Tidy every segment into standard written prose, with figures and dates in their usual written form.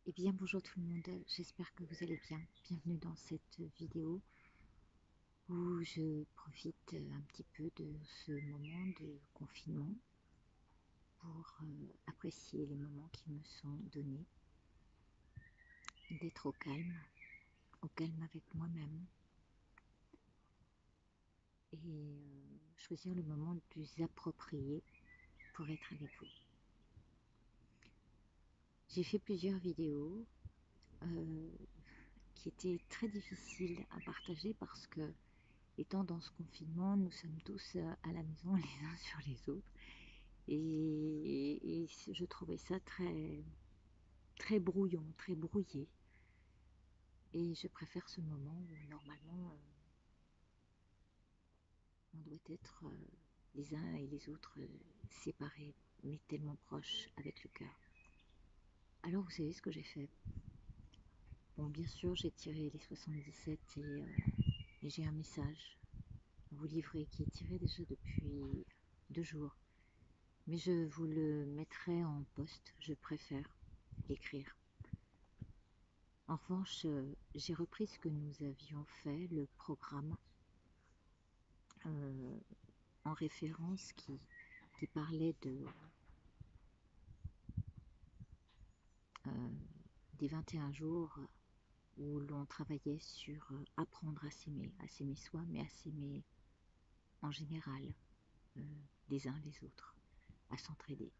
Eh bien bonjour tout le monde, j'espère que vous allez bien. Bienvenue dans cette vidéo où je profite un petit peu de ce moment de confinement pour apprécier les moments qui me sont donnés, d'être au calme avec moi-même et choisir le moment le plus approprié pour être avec vous. J'ai fait plusieurs vidéos euh, qui étaient très difficiles à partager parce que étant dans ce confinement, nous sommes tous à la maison les uns sur les autres. Et je trouvais ça très brouillon, très brouillé. Et je préfère ce moment où normalement on doit être les uns et les autres séparés, mais tellement proches avec le cœur. Alors vous savez ce que j'ai fait? Bon, bien sûr, j'ai tiré les 77 et j'ai un message à vous livrer qui est tiré déjà depuis 2 jours. Mais je vous le mettrai en post, je préfère l'écrire. En revanche, j'ai repris ce que nous avions fait, le programme, euh, en référence qui parlait euh, des 21 jours où l'on travaillait sur apprendre à s'aimer soi, mais à s'aimer en général, euh, les uns les autres, à s'entraider.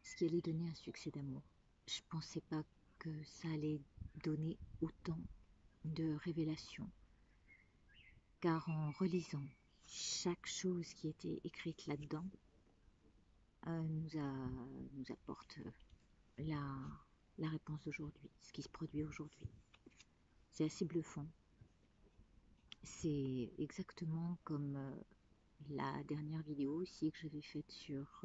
Ce qui allait donner un succès d'amour. Je ne pensais pas que ça allait donner autant de révélations, car en relisant chaque chose qui était écrite là-dedans, nous apporte la, la réponse d'aujourd'hui, ce qui se produit aujourd'hui. C'est assez bluffant. C'est exactement comme la dernière vidéo aussi que j'avais faite sur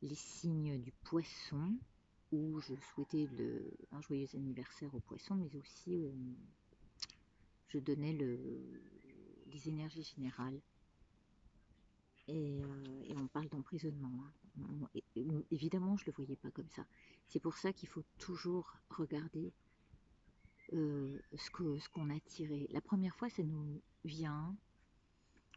les signes du poisson, où je souhaitais un joyeux anniversaire au poisson, mais aussi je donnais les énergies générales. Et on parle d'emprisonnement. Hein. Évidemment, je ne le voyais pas comme ça. C'est pour ça qu'il faut toujours regarder ce qu'on a tiré. La première fois, ça nous vient,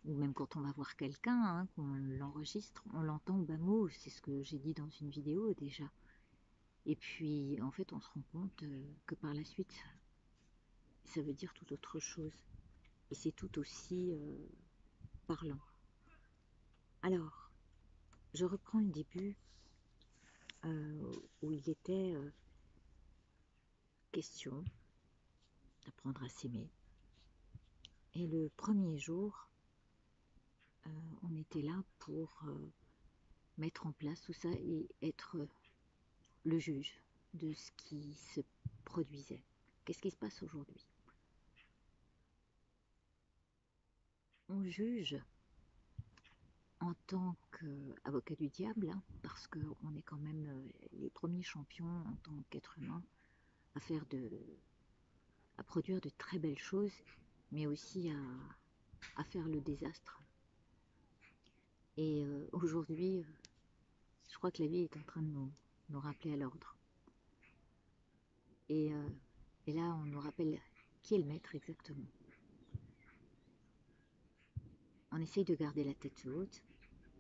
ou même quand on va voir quelqu'un, hein, qu'on l'enregistre, on l'entend au bas mot, c'est ce que j'ai dit dans une vidéo déjà. Et puis, en fait, on se rend compte que par la suite, ça veut dire tout autre chose. Et c'est tout aussi parlant. Alors, je reprends le début où il était question d'apprendre à s'aimer. Et le premier jour, on était là pour mettre en place tout ça et être le juge de ce qui se produisait. Qu'est-ce qui se passe aujourd'hui? On juge en tant qu'avocat du diable, hein, parce qu'on est quand même les premiers champions en tant qu'être humain à à produire de très belles choses, mais aussi à faire le désastre. Et aujourd'hui, je crois que la vie est en train de nous rappeler à l'ordre. Et, euh, et là, on nous rappelle qui est le maître exactement. On essaye de garder la tête haute.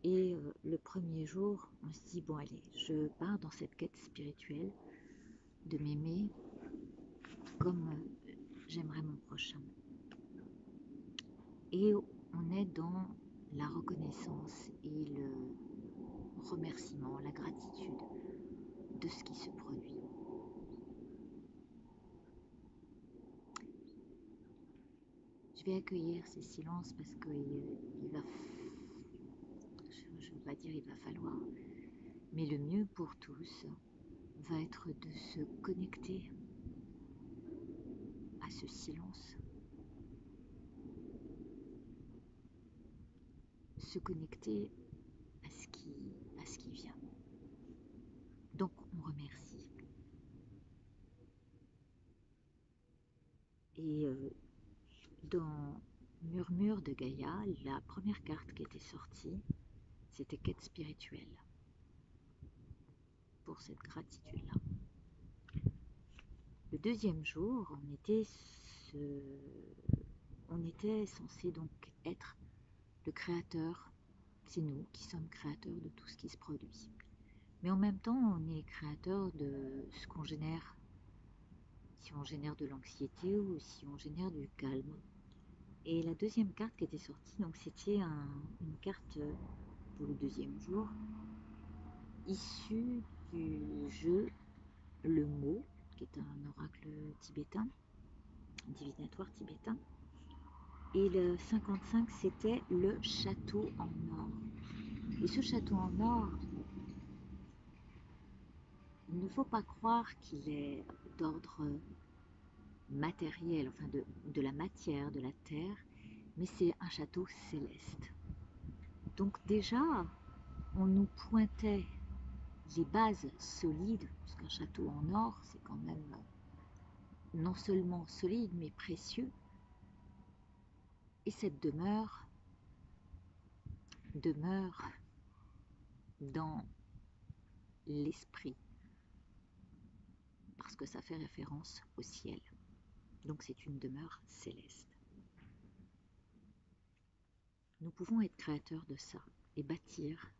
Et le premier jour, on se dit, bon allez, je pars dans cette quête spirituelle de m'aimer comme j'aimerais mon prochain. Et on est dans la reconnaissance et le remerciement, la gratitude de ce qui se produit. Je vais accueillir ces silences parce qu'il va, je ne veux pas dire il va falloir, mais le mieux pour tous va être de se connecter à ce silence, se connecter à ce qui vient. Donc on remercie. Et dans Murmure de Gaïa, la première carte qui était sortie, c'était quête spirituelle. pour cette gratitude-là. Le deuxième jour, on était censé donc être le créateur. C'est nous qui sommes créateurs de tout ce qui se produit. Mais en même temps, on est créateur de ce qu'on génère. Si on génère de l'anxiété ou si on génère du calme. Et la deuxième carte qui était sortie, donc c'était une carte pour le deuxième jour, issue du jeu Le Mot, qui est un oracle tibétain, divinatoire tibétain. Et le 55, c'était le château en or. Et ce château en or, il ne faut pas croire qu'il est d'ordre matériel, enfin de la matière, de la terre, mais c'est un château céleste. Donc déjà, on nous pointait les bases solides, parce qu'un château en or, c'est quand même non seulement solide, mais précieux. Et cette demeure dans l'esprit, parce que ça fait référence au ciel. Donc c'est une demeure céleste. Nous pouvons être créateurs de ça et bâtir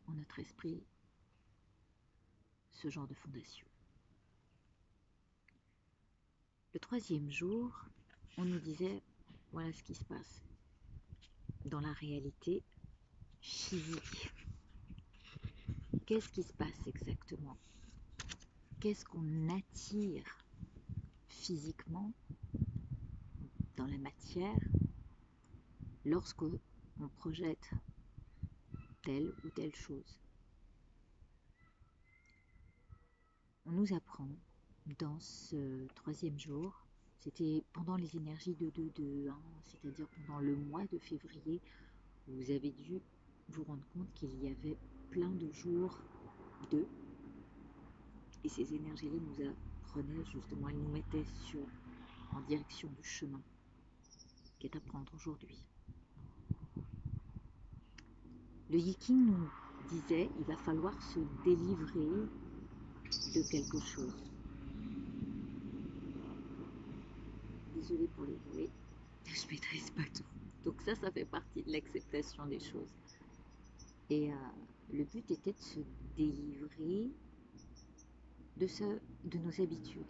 en notre esprit ce genre de fondation. Le troisième jour, on nous disait, voilà ce qui se passe dans la réalité physique. Qu'est-ce qui se passe exactement? Qu'est-ce qu'on attire physiquement dans la matière lorsqu'on projette telle ou telle chose? On nous apprend dans ce troisième jour, c'était pendant les énergies de 2-2-1, c'est-à-dire pendant le mois de février, vous avez dû vous rendre compte qu'il y avait plein de jours 2, et ces énergies-là nous apprenaient justement, elles nous mettaient en direction du chemin qui est à prendre aujourd'hui. Le Yiking nous disait, il va falloir se délivrer de quelque chose. Désolée pour les bruits, je maîtrise pas tout. Donc ça fait partie de l'acceptation des choses. Et le but était de se délivrer de nos habitudes.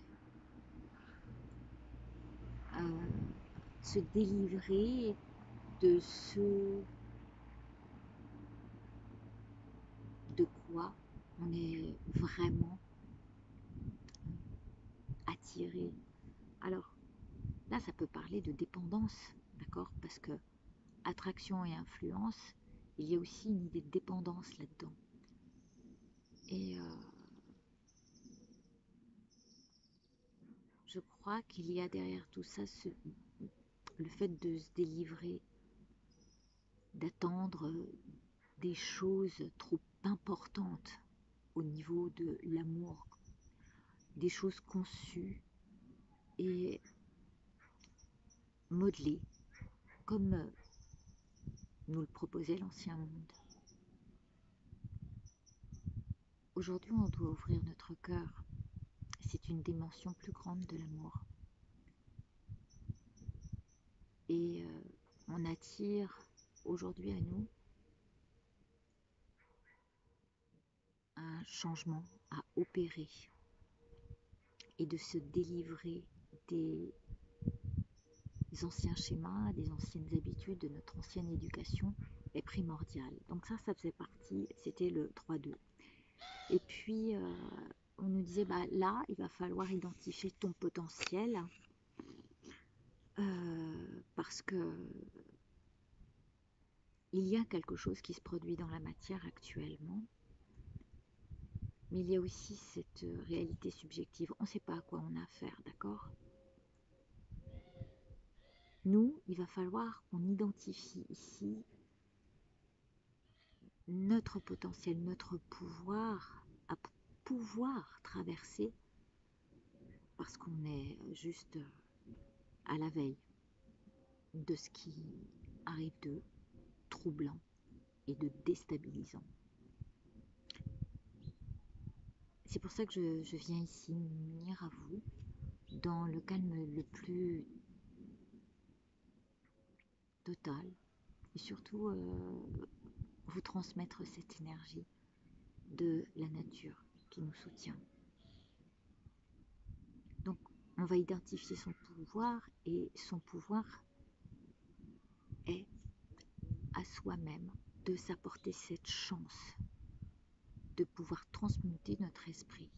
Se délivrer de ce de quoi on est vraiment attiré. Alors là, ça peut parler de dépendance, d'accord? Parce que attraction et influence, il y a aussi une idée de dépendance là-dedans. Et je crois qu'il y a derrière tout ça le fait de se délivrer, d'attendre des choses trop importantes au niveau de l'amour, des choses conçues et modelées comme nous le proposait l'ancien monde. Aujourd'hui, on doit ouvrir notre cœur. C'est une dimension plus grande de l'amour. Et on attire aujourd'hui à nous un changement à opérer et de se délivrer des anciens schémas, des anciennes habitudes de notre ancienne éducation est primordial. Donc ça faisait partie, c'était le 3-2. Et puis, on nous disait, là, il va falloir identifier ton potentiel parce que il y a quelque chose qui se produit dans la matière actuellement, mais il y a aussi cette réalité subjective. On ne sait pas à quoi on a affaire, d'accord? Nous, il va falloir qu'on identifie ici notre potentiel, notre pouvoir à pouvoir traverser parce qu'on est juste à la veille de ce qui arrive de troublant et de déstabilisant. c'est pour ça que je viens ici m'unir à vous dans le calme le plus total et surtout vous transmettre cette énergie de la nature qui nous soutient. Donc on va identifier son pouvoir et son pouvoir est à soi-même de s'apporter cette chance de pouvoir transmuter notre esprit.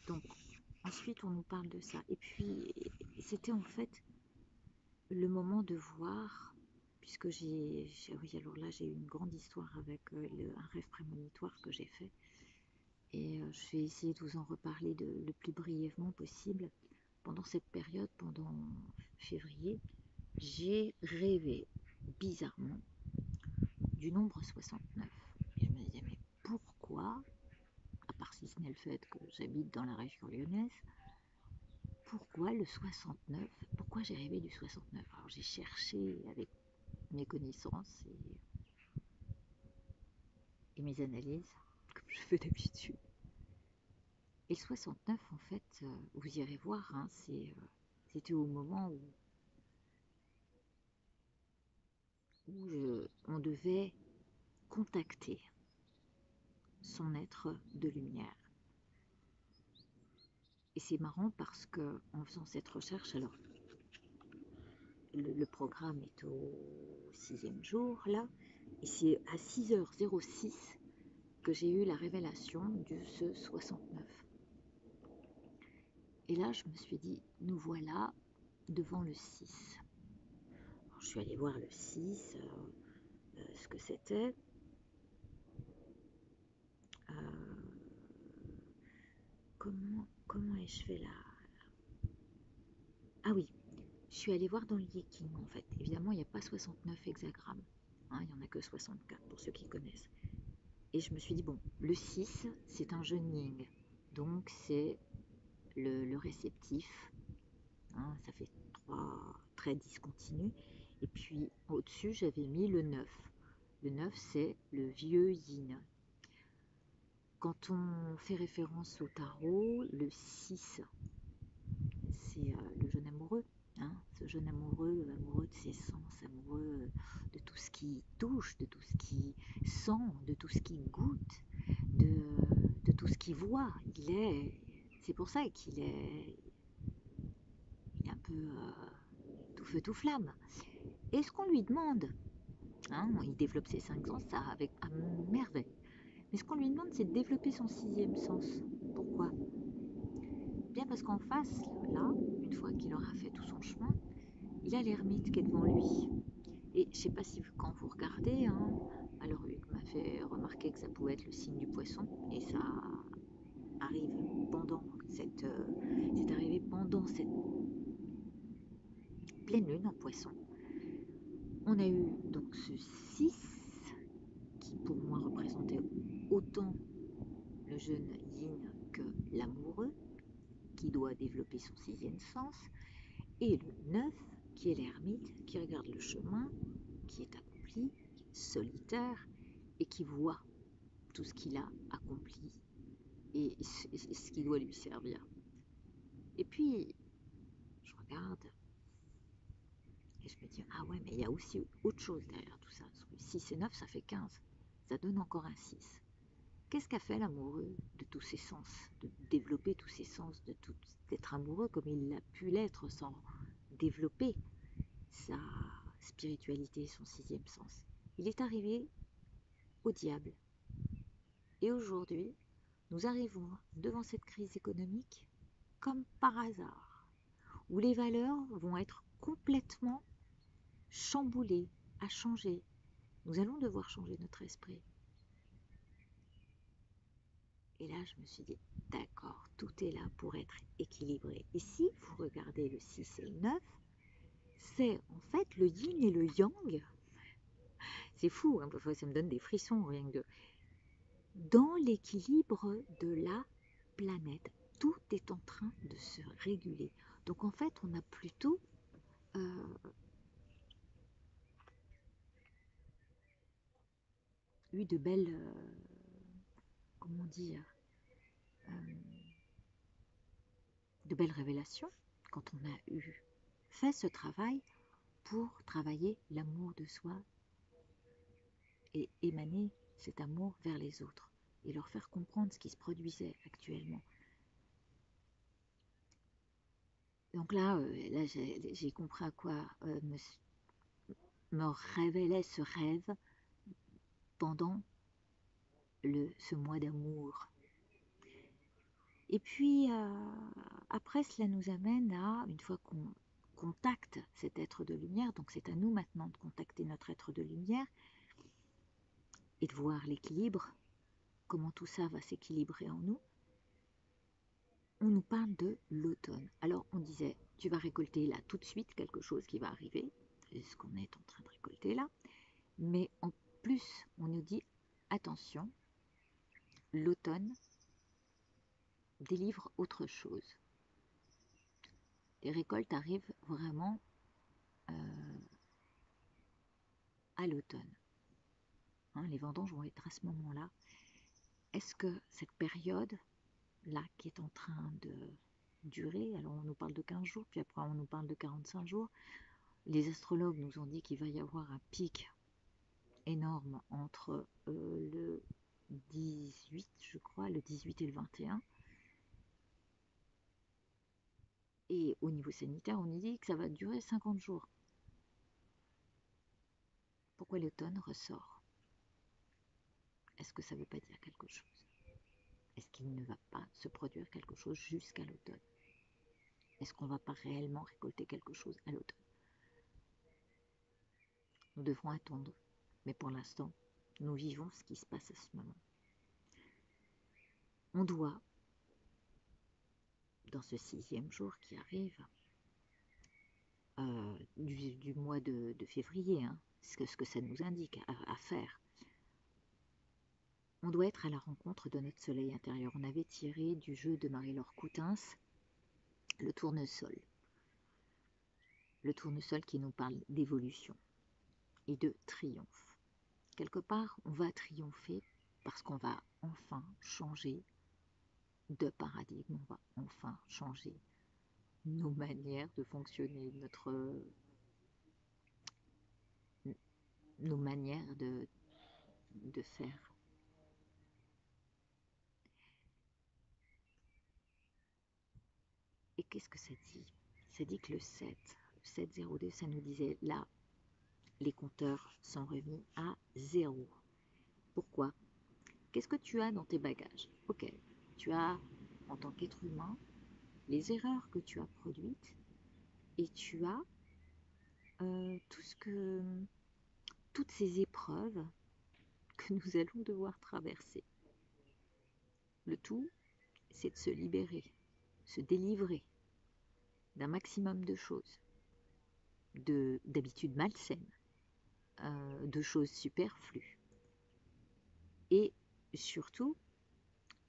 Donc ensuite on nous parle de ça et puis c'était en fait le moment de voir, puisque oui, alors là j'ai eu une grande histoire avec un rêve prémonitoire que j'ai fait et je vais essayer de vous en reparler le plus brièvement possible. Pendant cette période, pendant février, j'ai rêvé bizarrement du nombre 69. Et je me disais, mais pourquoi, à part si ce n'est le fait que j'habite dans la région lyonnaise, pourquoi le 69? Pourquoi j'ai rêvé du 69? Alors j'ai cherché avec mes connaissances et mes analyses, comme je fais d'habitude. Et le 69, en fait, vous irez voir, hein, c'était au moment où on devait contacter son être de lumière. Et c'est marrant parce que en faisant cette recherche, alors le programme est au 6e jour là, et c'est à 6h06 que j'ai eu la révélation de ce 69. Et là, je me suis dit, nous voilà devant le 6. Alors, je suis allée voir le 6, ce que c'était. Comment ai-je fait là? Ah oui, je suis allée voir dans le Yeking en fait. Évidemment, il n'y a pas 69 hexagrammes. Hein, il n'y en a que 64 pour ceux qui connaissent. Et je me suis dit, bon, le 6, c'est un jeune yin. Donc, c'est le réceptif. Hein, ça fait 3 traits discontinus. Et puis, au-dessus, j'avais mis le 9. Le 9, c'est le vieux yin. Quand on fait référence au tarot, le 6, c'est le jeune amoureux. Hein, ce jeune amoureux, amoureux de ses sens, amoureux de tout ce qui touche, de tout ce qui sent, de tout ce qui goûte, de tout ce qu'il voit. C'est pour ça qu'il est un peu tout feu tout flamme. Et ce qu'on lui demande, hein, il développe ses 5 sens, ça avec à merveille. Mais ce qu'on lui demande, c'est de développer son 6e sens. Pourquoi? Bien parce qu'en face, là, une fois qu'il aura fait tout son chemin, il a l'ermite qui est devant lui. Et je ne sais pas si quand vous regardez, hein, alors Hugues m'a fait remarquer que ça pouvait être le signe du poisson, et ça arrive pendant c'est arrivé pendant cette pleine lune en poisson. On a eu donc ce 6 qui pour moi représentait autant le jeune yin que l'amoureux qui doit développer son 6e sens, et le 9 qui est l'ermite qui regarde le chemin qui est accompli, solitaire, et qui voit tout ce qu'il a accompli et ce qui doit lui servir. Et puis, je regarde et je me dis, ah ouais, mais il y a aussi autre chose derrière tout ça. 6 et 9, ça fait 15. Ça donne encore un 6. Qu'est-ce qu'a fait l'amoureux de tous ses sens, de développer tous ses sens, d'être amoureux comme il a pu l'être sans développer sa spiritualité, son 6e sens? Il est arrivé au diable. Et aujourd'hui, nous arrivons devant cette crise économique comme par hasard, où les valeurs vont être complètement chamboulées, à changer. Nous allons devoir changer notre esprit. Et là, je me suis dit, d'accord, tout est là pour être équilibré. Et si vous regardez le 6 et le 9, c'est en fait le yin et le yang. C'est fou, hein, parfois ça me donne des frissons rien que de... Dans l'équilibre de la planète. Tout est en train de se réguler. Donc en fait, on a plutôt eu de belles, comment dire, euh, de belles révélations quand on a eu fait ce travail pour travailler l'amour de soi et émaner cet amour vers les autres et leur faire comprendre ce qui se produisait actuellement. Donc là j'ai compris à quoi me révélait ce rêve pendant ce mois d'amour. Et puis après, cela nous amène à, une fois qu'on contacte cet être de lumière, donc c'est à nous maintenant de contacter notre être de lumière et de voir l'équilibre, comment tout ça va s'équilibrer en nous. On nous parle de l'automne. Alors on disait, tu vas récolter là tout de suite quelque chose qui va arriver, c'est ce qu'on est en train de récolter là, mais en plus on nous dit, attention, l'automne délivre autre chose. Les récoltes arrivent vraiment à l'automne. Hein, les vendanges vont être à ce moment-là. Est-ce que cette période-là qui est en train de durer, alors on nous parle de 15 jours, puis après on nous parle de 45 jours, les astrologues nous ont dit qu'il va y avoir un pic énorme entre le 18, je crois, le 18 et le 21. Et au niveau sanitaire, on nous dit que ça va durer 50 jours. Pourquoi l'automne ressort? Est-ce que ça ne veut pas dire quelque chose? Est-ce qu'il ne va pas se produire quelque chose jusqu'à l'automne? Est-ce qu'on ne va pas réellement récolter quelque chose à l'automne? Nous devrons attendre, mais pour l'instant, nous vivons ce qui se passe à ce moment. On doit, dans ce 6e jour qui arrive, du mois de février, hein, ce que ça nous indique à faire, on doit être à la rencontre de notre soleil intérieur. On avait tiré du jeu de Marie-Laure Coutens le tournesol. Le tournesol qui nous parle d'évolution et de triomphe. Quelque part, on va triompher parce qu'on va enfin changer de paradigme, on va enfin changer nos manières de fonctionner, nos manières de faire. Et qu'est-ce que ça dit? Ça dit que le 702, ça nous disait là, les compteurs sont remis à 0. Pourquoi? Qu'est-ce que tu as dans tes bagages? Ok, tu as, en tant qu'être humain, les erreurs que tu as produites et tu as toutes ces épreuves que nous allons devoir traverser. Le tout, c'est de se libérer, se délivrer d'un maximum de choses, d'habitudes malsaines, de choses superflues. Et surtout,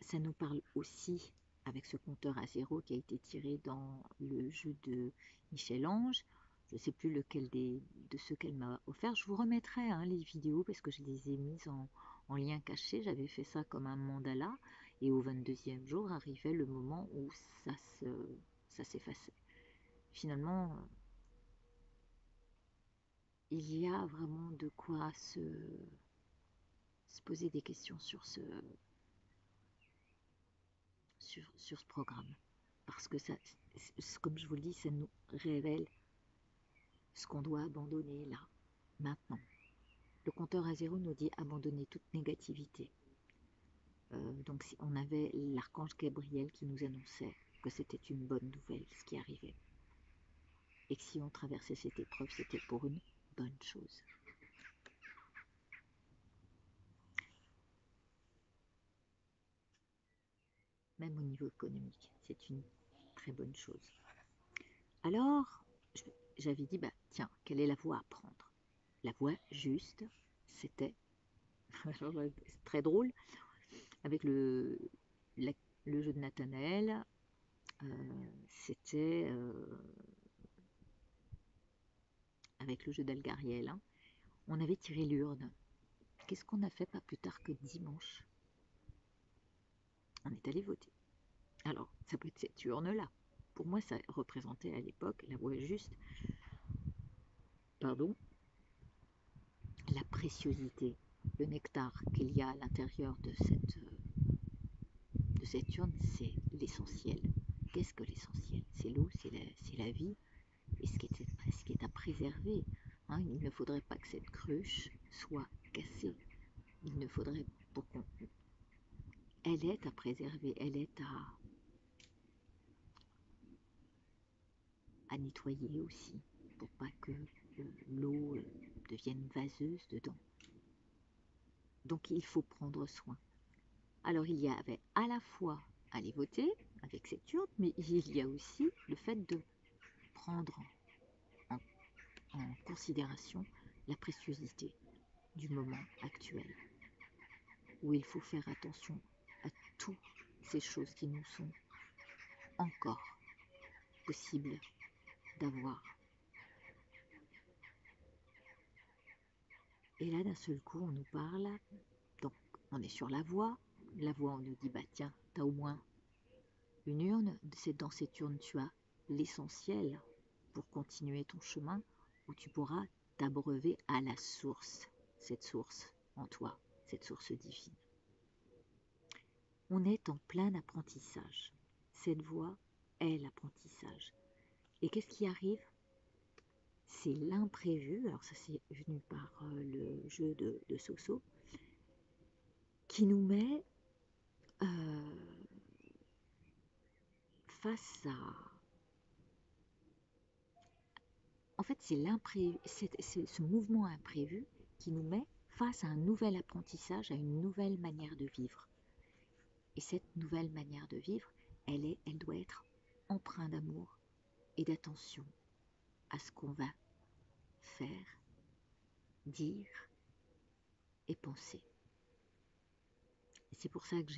ça nous parle aussi, avec ce compteur à 0 qui a été tiré dans le jeu de Michel-Ange, je ne sais plus lequel de ceux qu'elle m'a offert. Je vous remettrai les vidéos parce que je les ai mises en lien caché. J'avais fait ça comme un mandala et au 22e jour arrivait le moment où ça s'effaçait. Finalement, il y a vraiment de quoi se poser des questions sur ce programme. Parce que ça, comme je vous le dis, ça nous révèle ce qu'on doit abandonner là, maintenant. Le compteur à 0 nous dit abandonner toute négativité. Donc on avait l'archange Gabriel qui nous annonçait que c'était une bonne nouvelle ce qui arrivait. Et que si on traversait cette épreuve, c'était pour une bonne chose. Même au niveau économique, c'est une très bonne chose. Alors, j'avais dit, tiens, quelle est la voie à prendre? La voie juste, c'était, c'est très drôle, avec le jeu de Nathanaël, c'était avec le jeu d'Algariel, on avait tiré l'urne. qu'est-ce qu'on a fait pas plus tard que dimanche? On est allé voter. Alors, ça peut être cette urne-là. Pour moi, ça représentait à l'époque, la voix juste, pardon, la préciosité, le nectar qu'il y a à l'intérieur de cette urne, c'est l'essentiel. Qu'est-ce que l'essentiel? C'est l'eau, c'est la vie, et ce qui est à préserver. Hein, il ne faudrait pas que cette cruche soit cassée. Il ne faudrait, pour qu'on, elle est à préserver, elle est à nettoyer aussi, pour pas que l'eau devienne vaseuse dedans. Donc il faut prendre soin. Alors il y avait à la fois aller voter avec cette urne, mais il y a aussi le fait de prendre en, en considération la préciosité du moment actuel, où il faut faire attention à toutes ces choses qui nous sont encore possibles d'avoir. Et là, d'un seul coup, on nous parle, donc on est sur la voie, on nous dit, bah tiens, t'as au moins une urne, dans cette urne tu as l'essentiel pour continuer ton chemin, où tu pourras t'abreuver à la source, cette source en toi, cette source divine. On est en plein apprentissage. Cette voie est l'apprentissage. Et qu'est-ce qui arrive? C'est l'imprévu. Alors ça, c'est venu par le jeu de Soso, qui nous met face à... En fait, c'est ce mouvement imprévu qui nous met face à un nouvel apprentissage, à une nouvelle manière de vivre. Et cette nouvelle manière de vivre, elle doit être empreinte d'amour et d'attention à ce qu'on va faire, dire et penser. Et c'est pour ça que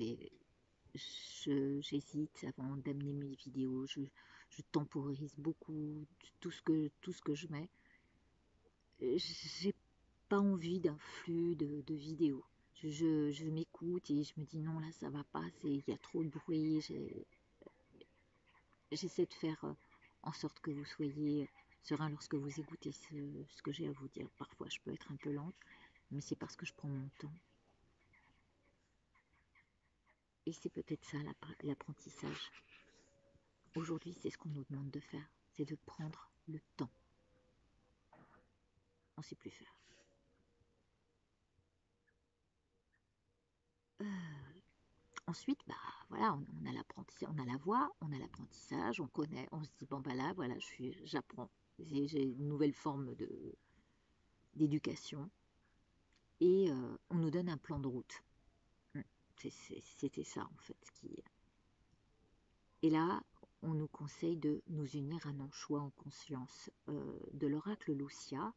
j'hésite avant d'amener mes vidéos, je temporise beaucoup tout ce que je mets. J'ai pas envie d'un flux de vidéos. Je m'écoute et je me dis non, là ça va pas, il y a trop de bruit. J'essaie de faire en sorte que vous soyez serein lorsque vous écoutez ce que j'ai à vous dire. Parfois je peux être un peu lente, mais c'est parce que je prends mon temps. Et c'est peut-être ça l'apprentissage. Aujourd'hui, c'est ce qu'on nous demande de faire, c'est de prendre le temps. On ne sait plus faire. Ensuite, bah voilà, on a l'apprentissage, on a la voix, on a l'apprentissage, on connaît, on se dit bon bah là, voilà, j'apprends, j'ai une nouvelle forme d'éducation, et on nous donne un plan de route. C'était ça en fait. Et là, on nous conseille de nous unir à nos choix en conscience. De l'oracle Lucia,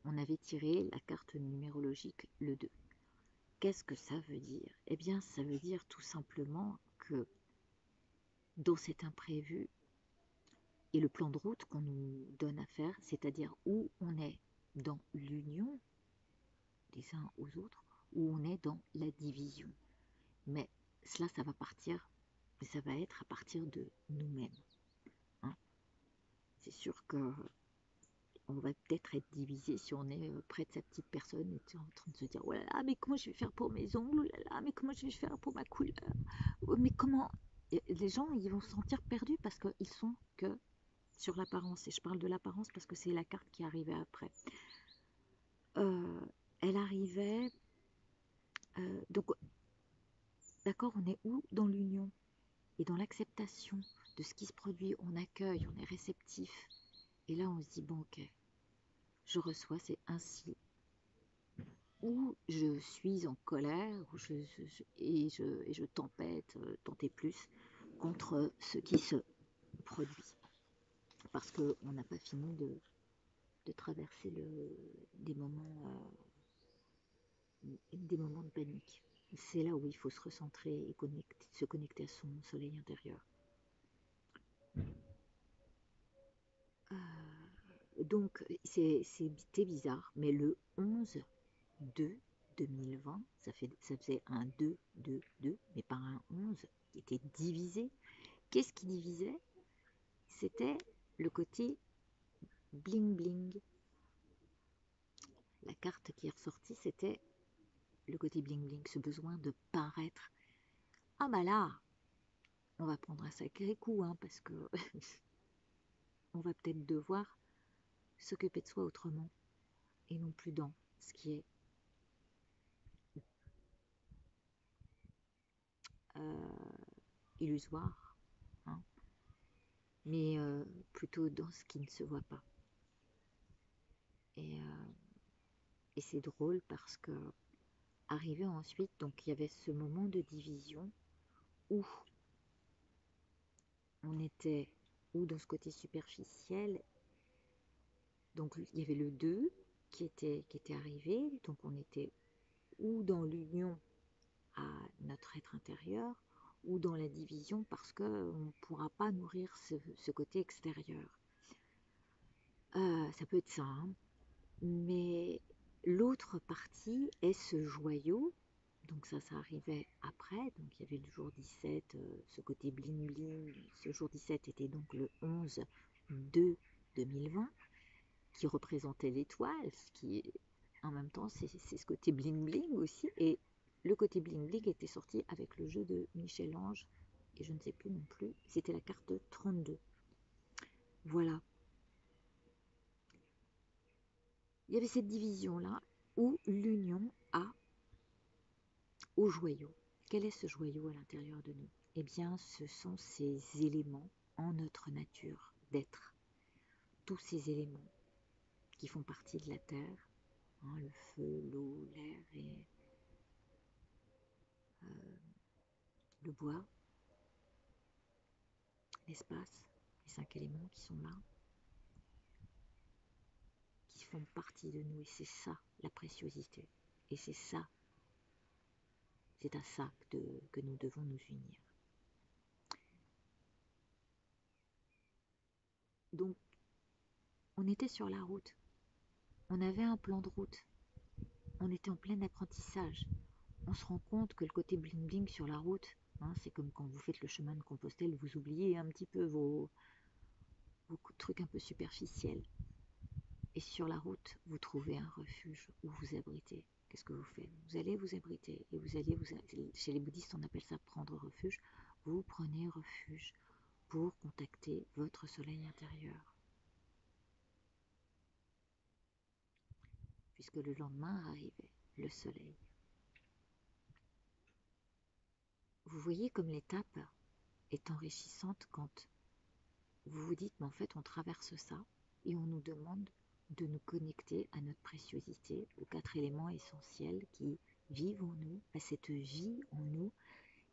on avait tiré la carte numérologique le 2. Qu'est-ce que ça veut dire? Eh bien, ça veut dire tout simplement que dans cet imprévu et le plan de route qu'on nous donne à faire, c'est-à-dire où on est dans l'union des uns aux autres, où on est dans la division. Mais cela, ça va partir, ça va être à partir de nous-mêmes. Hein, c'est sûr que on va peut-être être divisé si on est près de sa petite personne et en train de se dire oh là là, mais comment je vais faire pour mes ongles, oh là là, mais comment je vais faire pour ma couleur, mais comment. Et les gens ils vont se sentir perdus parce qu'ils sont que sur l'apparence, et je parle de l'apparence parce que c'est la carte qui arrivait après. Elle arrivait donc d'accord, on est où? Dans l'union et dans l'acceptation de ce qui se produit, on accueille, on est réceptif, et là on se dit bon ok, je reçois, c'est ainsi, ou je suis en colère, et je tempête, tant et plus, contre ce qui se produit. Parce qu'on n'a pas fini de traverser des moments de panique. C'est là où il faut se recentrer et se connecter à son soleil intérieur. Donc, c'était bizarre, mais le 11-2 2020, ça faisait un 2, 2, 2, mais pas un 11 qui était divisé. Qu'est-ce qui divisait? C'était le côté bling bling. La carte qui est ressortie, c'était le côté bling bling, ce besoin de paraître. Ah bah là, on va prendre un sacré coup, hein, parce que on va peut-être devoir s'occuper de soi autrement, et non plus dans ce qui est illusoire, hein, mais plutôt dans ce qui ne se voit pas. Et, et c'est drôle parce que arrivé ensuite, donc il y avait ce moment de division où on était ou dans ce côté superficiel, donc il y avait le 2 qui était arrivé, donc on était ou dans l'union à notre être intérieur, ou dans la division parce qu'on ne pourra pas nourrir ce côté extérieur. Ça peut être ça, hein. Mais l'autre partie est ce joyau. Donc ça arrivait après. Donc il y avait le jour 17, ce côté bling bling. Ce jour 17 était donc le 11/2 2020, qui représentait l'étoile, ce qui est en même temps, c'est ce côté bling bling aussi. Et le côté bling bling était sorti avec le jeu de Michel-Ange. Et je ne sais plus non plus, c'était la carte 32. Voilà. Il y avait cette division-là où l'union au joyau. Quel est ce joyau à l'intérieur de nous? Eh bien, ce sont ces éléments en notre nature d'être. Tous ces éléments qui font partie de la Terre, hein, le feu, l'eau, l'air et le bois, l'espace, les 5 éléments qui sont là, qui font partie de nous. Et c'est ça, la préciosité. Et c'est ça, c'est à ça que nous devons nous unir. Donc, on était sur la route. On avait un plan de route. On était en plein apprentissage. On se rend compte que le côté bling bling sur la route, hein, c'est comme quand vous faites le chemin de Compostelle, vous oubliez un petit peu vos trucs un peu superficiels. Et sur la route, vous trouvez un refuge où vous abritez. Qu'est-ce que vous faites? Vous allez vous abriter et chez les bouddhistes on appelle ça prendre refuge. Vous prenez refuge pour contacter votre soleil intérieur. Puisque le lendemain arrivait, le soleil. Vous voyez comme l'étape est enrichissante quand vous vous dites, mais en fait, on traverse ça et on nous demande de nous connecter à notre préciosité, aux 4 éléments essentiels qui vivent en nous, à cette vie en nous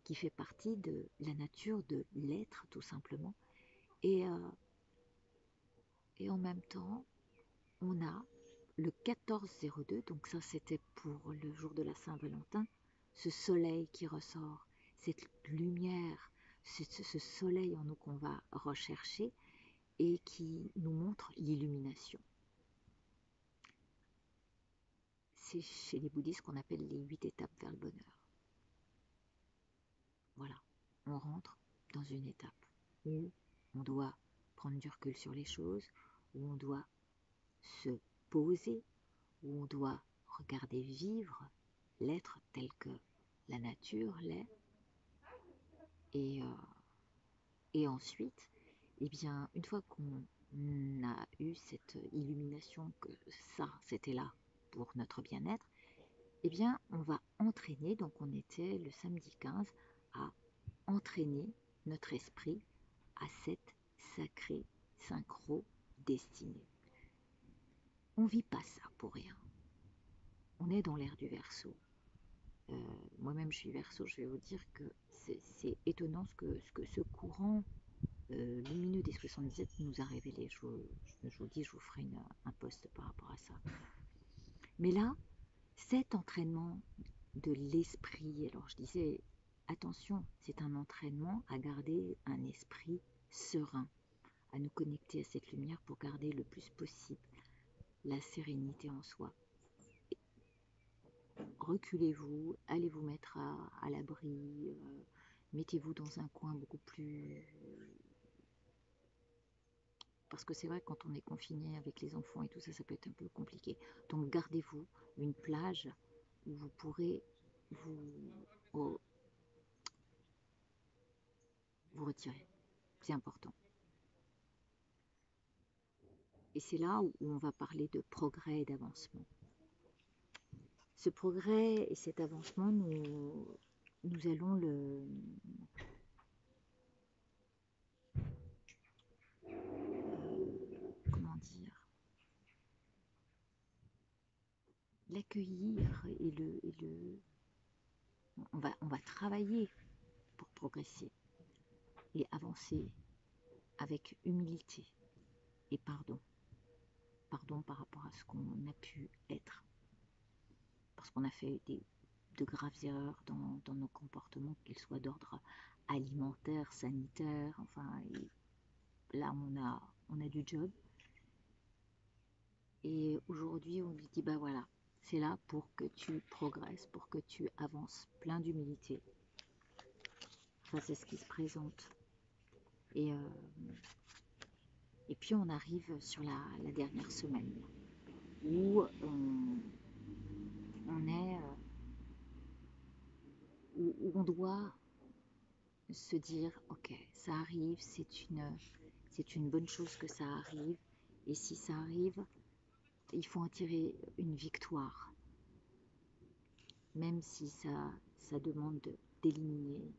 qui fait partie de la nature de l'être tout simplement. Et, et en même temps, on a le 14/02, donc ça c'était pour le jour de la Saint-Valentin, ce soleil qui ressort, cette lumière, ce soleil en nous qu'on va rechercher et qui nous montre l'illumination. C'est chez les bouddhistes qu'on appelle les 8 étapes vers le bonheur. Voilà, on rentre dans une étape où on doit prendre du recul sur les choses, où on doit se poser, où on doit regarder vivre l'être tel que la nature l'est. Et ensuite, eh bien, une fois qu'on a eu cette illumination que ça, c'était là pour notre bien-être, eh bien, on va entraîner, donc on était le samedi 15, à entraîner notre esprit à cette sacrée synchro destinée. On ne vit pas ça pour rien. On est dans l'ère du Verseau. Moi-même, je suis Verseau, je vais vous dire que c'est étonnant ce que ce courant lumineux des 77 nous a révélé. Je vous dis, je vous ferai un post par rapport à ça. Mais là, cet entraînement de l'esprit, alors je disais, attention, c'est un entraînement à garder un esprit serein, à nous connecter à cette lumière pour garder le plus possible la sérénité en soi. reculez-vous, allez vous mettre à l'abri, mettez-vous dans un coin beaucoup plus... Parce que c'est vrai, quand on est confiné avec les enfants et tout ça, ça peut être un peu compliqué. Donc gardez-vous une plage où vous pourrez vous, vous retirer. C'est important. Et c'est là où on va parler de progrès et d'avancement. Ce progrès et cet avancement, nous allons comment dire, l'accueillir on va travailler pour progresser et avancer avec humilité et pardon. Pardon par rapport à ce qu'on a pu être. Parce qu'on a fait de graves erreurs dans nos comportements, qu'ils soient d'ordre alimentaire, sanitaire, enfin, là on a du job. Et aujourd'hui, on lui dit, bah voilà, c'est là pour que tu progresses, pour que tu avances, plein d'humilité. Enfin, c'est ce qui se présente. Et puis on arrive sur la dernière semaine, où on est, où on doit se dire, ok, ça arrive, c'est une bonne chose que ça arrive, et si ça arrive, il faut en tirer une victoire, même si ça demande d'éliminer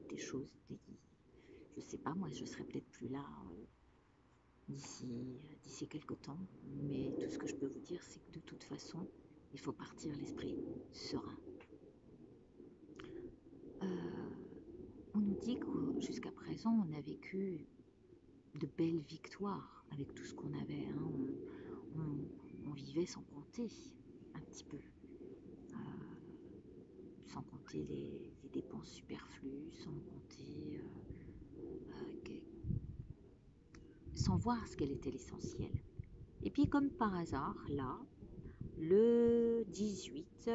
des choses, je sais pas, moi je serai peut-être plus là d'ici quelques temps, mais tout ce que je peux vous dire, c'est que de toute façon, il faut partir l'esprit serein. On nous dit que jusqu'à présent, on a vécu de belles victoires avec tout ce qu'on avait. Hein. On vivait sans compter un petit peu, sans compter les dépenses superflues, sans compter, sans voir ce qu'elle était l'essentiel. Et puis comme par hasard, là, le 18,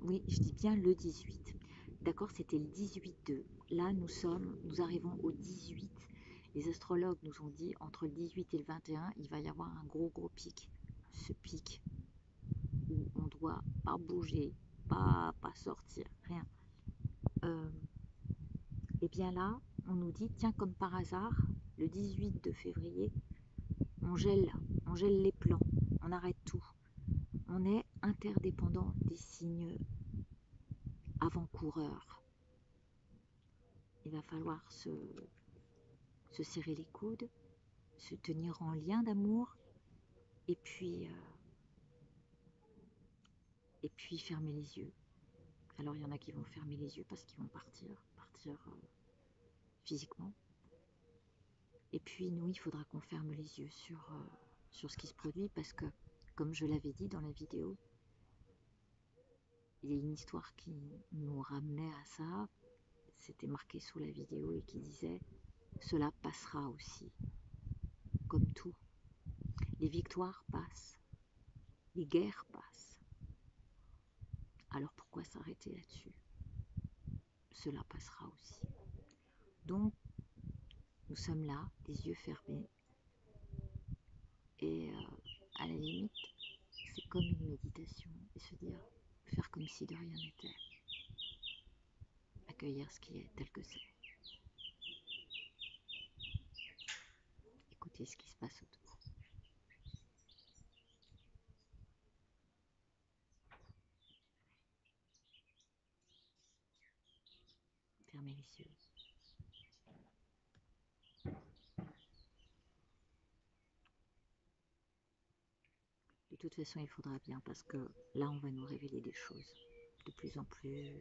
oui, je dis bien le 18, d'accord, c'était le 18-2. Là, nous arrivons au 18. Les astrologues nous ont dit, entre le 18 et le 21, il va y avoir un gros pic. Ce pic où on doit pas bouger, pas sortir, rien. Et bien là, on nous dit, tiens, comme par hasard, le 18 de février, on gèle les plans, on arrête tout. On est interdépendant des signes avant-coureurs. Il va falloir se serrer les coudes, se tenir en lien d'amour, et puis fermer les yeux. Alors il y en a qui vont fermer les yeux parce qu'ils vont partir physiquement. Et puis nous, il faudra qu'on ferme les yeux sur ce qui se produit, parce que, comme je l'avais dit dans la vidéo, il y a une histoire qui nous ramenait à ça, c'était marqué sous la vidéo et qui disait « Cela passera aussi », comme tout. Les victoires passent, les guerres passent. Alors pourquoi s'arrêter là-dessus? Cela passera aussi. Donc, nous sommes là, les yeux fermés, et à la limite, c'est comme une méditation, et se dire, faire comme si de rien n'était, accueillir ce qui est tel que c'est, écouter ce qui se passe autour. Fermez les yeux. De toute façon, il faudra bien, parce que là, on va nous révéler des choses de plus en plus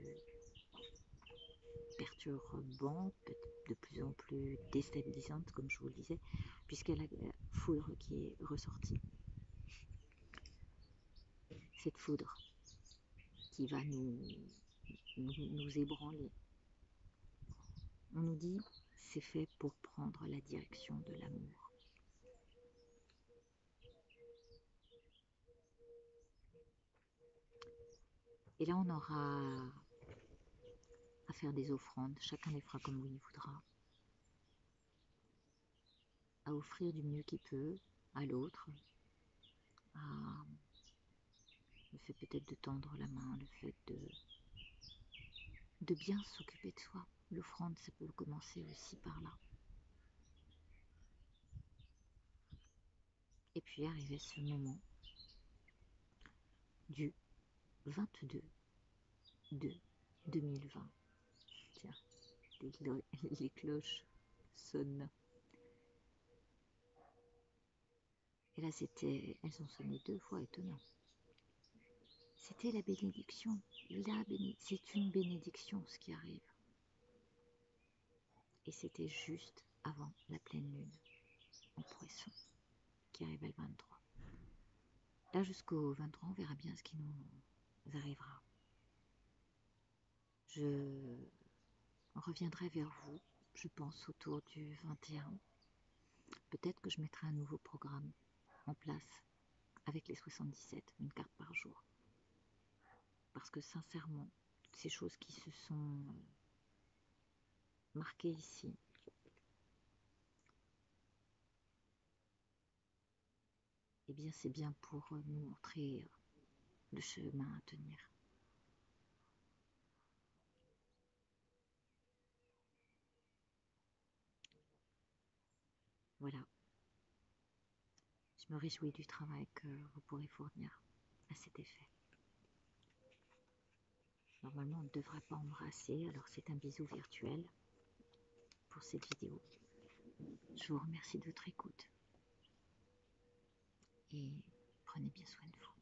perturbantes, de plus en plus déstabilisantes, comme je vous le disais, puisqu'il y a la foudre qui est ressortie. Cette foudre qui va nous ébranler. On nous dit, c'est fait pour prendre la direction de l'amour. Et là, on aura à faire des offrandes. Chacun les fera comme il voudra. À offrir du mieux qu'il peut à l'autre. À le fait peut-être de tendre la main, le fait de bien s'occuper de soi. L'offrande, ça peut commencer aussi par là. Et puis arriver ce moment du 22 de 2020. Tiens, les cloches sonnent. Et là, elles ont sonné 2 fois, étonnant. C'était la bénédiction. C'est une bénédiction ce qui arrive. Et c'était juste avant la pleine lune en Poisson, qui arrivait le 23. Là, jusqu'au 23, on verra bien ce qui nous arrivera. Je reviendrai vers vous, je pense, autour du 21. Peut-être que je mettrai un nouveau programme en place avec les 77, une carte par jour. Parce que sincèrement, toutes ces choses qui se sont marquées ici, eh bien c'est bien pour nous montrer le chemin à tenir. Voilà. Je me réjouis du travail que vous pourrez fournir à cet effet. Normalement, on ne devrait pas embrasser, alors c'est un bisou virtuel pour cette vidéo. Je vous remercie de votre écoute et prenez bien soin de vous.